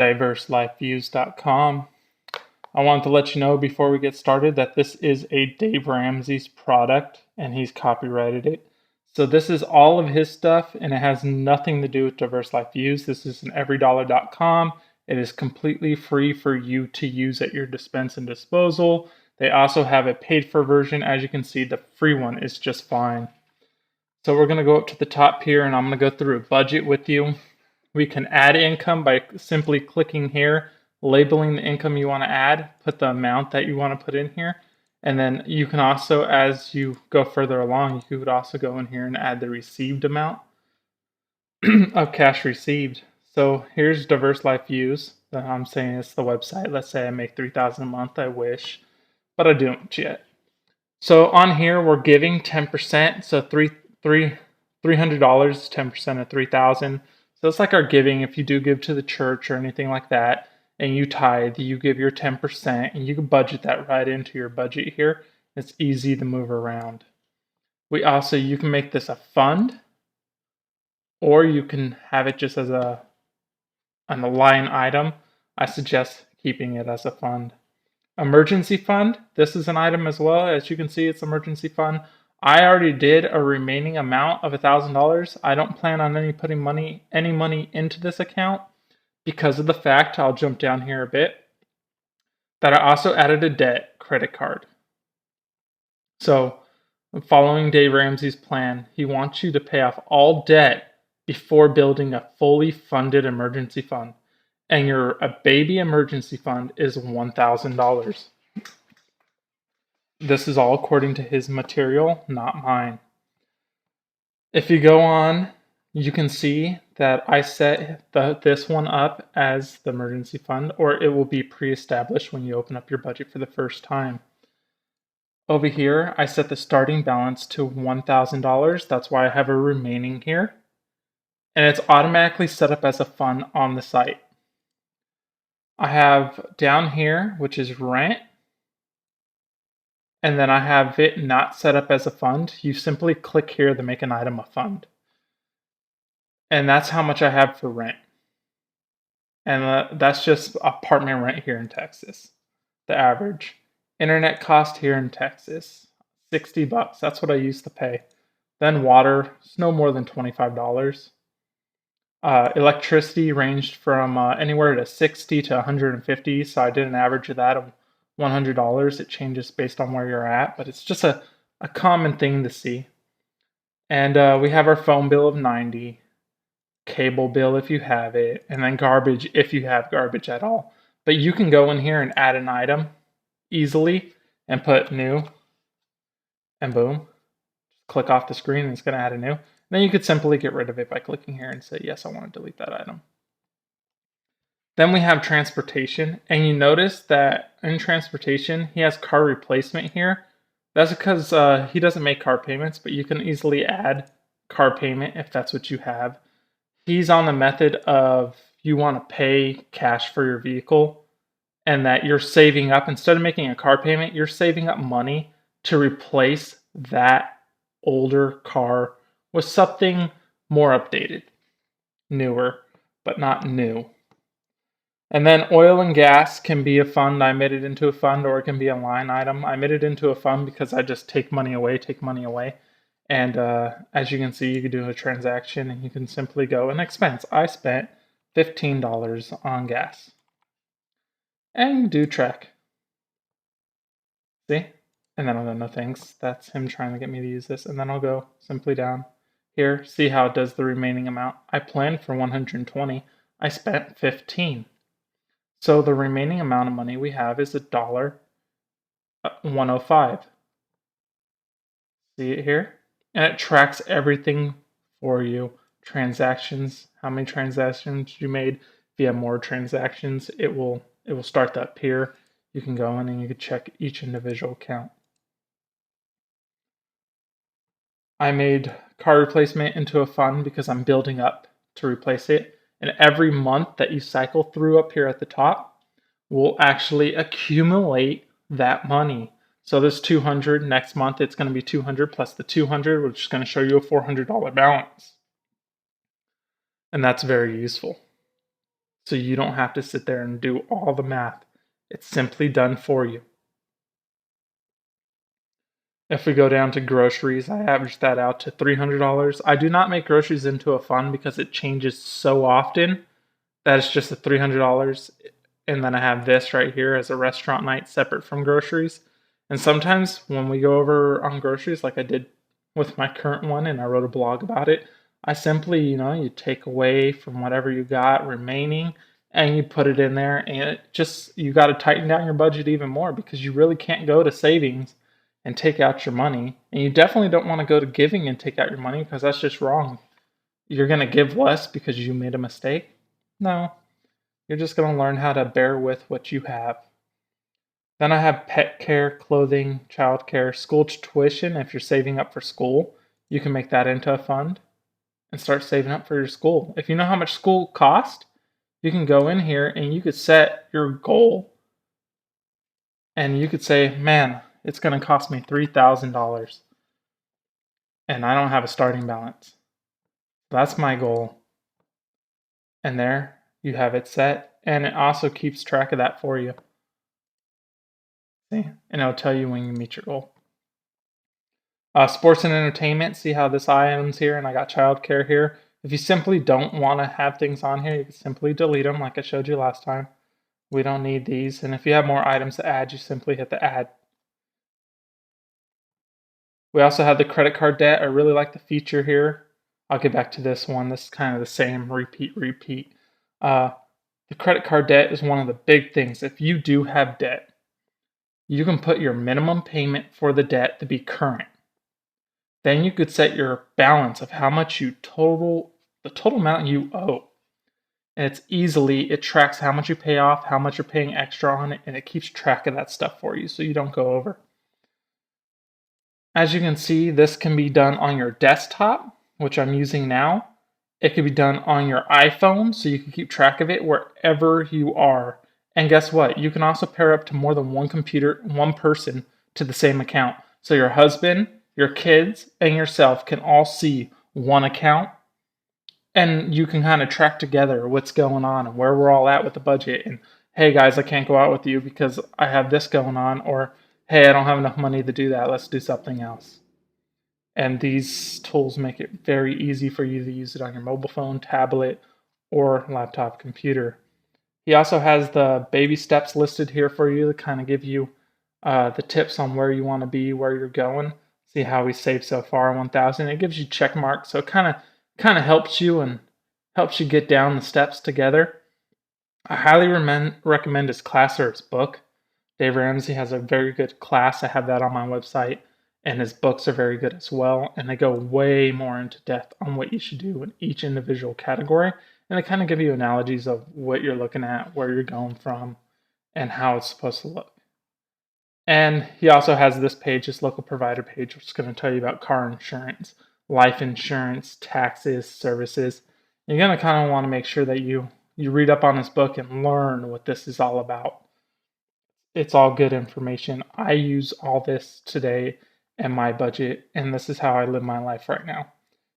diverselifeviews.com. I wanted to let you know before we get started that this is a Dave Ramsey's product and he's copyrighted it. So this is all of his stuff and it has nothing to do with Diverse Life Views. This is an EveryDollar.com. It is completely free for you to use at your dispense and disposal. They also have a paid for version. As you can see, the free one is just fine. So we're going to go up to the top here and I'm going to go through a budget with you. We can add income by simply clicking here, labeling the income you want to add, put the amount that you want to put in here. And then you can also, as you go further along, you could also go in here and add the received amount of cash received. So here's Diverse Life Views. I'm saying it's the website. Let's say I make $3,000 a month. I wish, but I don't yet. So on here, we're giving 10%. So $300 is 10% of 3,000. So it's like our giving. If you do give to the church or anything like that, and you tithe, you give your 10%, and you can budget that right into your budget here. It's easy to move around. You can make this a fund, or you can have it just as a line item. I suggest keeping it as a fund. Emergency fund, this is an item as well. As you can see, it's emergency fund. I already did a remaining amount of $1,000. I don't plan on putting any money into this account because of the fact, I'll jump down here a bit, that I also added a debt credit card. So following Dave Ramsey's plan, he wants you to pay off all debt before building a fully funded emergency fund. And a baby emergency fund is $1,000. This is all according to his material, not mine. If you go on, you can see that I set this one up as the emergency fund, or it will be pre-established when you open up your budget for the first time. Over here, I set the starting balance to $1,000. That's why I have a remaining here. And it's automatically set up as a fund on the site. I have down here, which is rent. And then I have it not set up as a fund. You simply click here to make an item a fund. And that's how much I have for rent. And that's just apartment rent here in Texas, the average. Internet cost here in Texas, $60. That's what I used to pay. Then water, it's no more than $25. Electricity ranged from anywhere to $60 to $150. So I did an average of that of $100. It changes based on where you're at, but it's just a common thing to see. And we have our phone bill of $90, cable bill if you have it, and then garbage if you have garbage at all. But you can go in here and add an item easily and put new, and boom, click off the screen and it's going to add a new. Then you could simply get rid of it by clicking here and say, yes, I want to delete that item. Then we have transportation, and you notice that in transportation, he has car replacement here. That's because he doesn't make car payments, but you can easily add car payment if that's what you have. He's on the method of you want to pay cash for your vehicle, and that you're saving up, instead of making a car payment, you're saving up money to replace that older car with something more updated, newer, but not new. And then oil and gas can be a fund. I made it into a fund, or it can be a line item. I made it into a fund because I just take money away. And as you can see, you can do a transaction and you can simply go and expense. I spent $15 on gas. And you do track. See? And then I'll go, no thanks. That's him trying to get me to use this. And then I'll go simply down here. See how it does the remaining amount. I planned for 120. I spent 15. So the remaining amount of money we have is $105. See it here? And it tracks everything for you. Transactions, how many transactions you made. If you have more transactions, it will start that up here. You can go in and you can check each individual account. I made car replacement into a fund because I'm building up to replace it. And every month that you cycle through up here at the top will actually accumulate that money. So this 200, next month it's going to be 200 plus the 200, which is going to show you a $400 balance. And that's very useful. so you don't have to sit there and do all the math. It's simply done for you. If we go down to groceries, I average that out to $300. I do not make groceries into a fund because it changes so often that it's just a $300. And then I have this right here as a restaurant night separate from groceries. And sometimes when we go over on groceries, like I did with my current one, and I wrote a blog about it, I simply, you take away from whatever you got remaining and you put it in there. And you got to tighten down your budget even more because you really can't go to savings and take out your money. And you definitely don't want to go to giving and take out your money because that's just wrong. You're going to give less because you made a mistake? No, you're just going to learn how to bear with what you have. Then I have pet care, clothing, child care, school tuition. If you're saving up for school, you can make that into a fund and start saving up for your school. If you know how much school costs, you can go in here and you could set your goal and you could say, man, it's going to cost me $3,000 and I don't have a starting balance. That's my goal. And there you have it set. And it also keeps track of that for you. See? And it'll tell you when you meet your goal. Sports and entertainment. See how this item's here and I got childcare here. If you simply don't want to have things on here, you can simply delete them like I showed you last time. We don't need these. And if you have more items to add, you simply hit the add. We also have the credit card debt. I really like the feature here. I'll get back to this one. This is kind of the same repeat. The credit card debt is one of the big things. If you do have debt, you can put your minimum payment for the debt to be current. Then you could set your balance of how much the total amount you owe. And it tracks how much you pay off, how much you're paying extra on it, and it keeps track of that stuff for you so you don't go over. As you can see, this can be done on your desktop, which I'm using now. It can be done on your iPhone, so you can keep track of it wherever you are. And guess what? You can also pair up to more than one person to the same account. So your husband, your kids, and yourself can all see one account. And you can kind of track together what's going on and where we're all at with the budget. And hey guys, I can't go out with you because I have this going on. Or hey, I don't have enough money to do that. Let's do something else. And these tools make it very easy for you to use it on your mobile phone, tablet, or laptop computer. He also has the baby steps listed here for you to kind of give you the tips on where you want to be, where you're going. See how we saved so far, 1,000. It gives you check marks, so it kind of helps you and helps you get down the steps together. I highly recommend his class or his book. Dave Ramsey has a very good class. I have that on my website. And his books are very good as well. And they go way more into depth on what you should do in each individual category. And they kind of give you analogies of what you're looking at, where you're going from, and how it's supposed to look. And he also has this page, this local provider page, which is going to tell you about car insurance, life insurance, taxes, services. You're going to kind of want to make sure that you read up on this book and learn what this is all about. It's all good information. I use all this today and my budget, and this is how I live my life right now.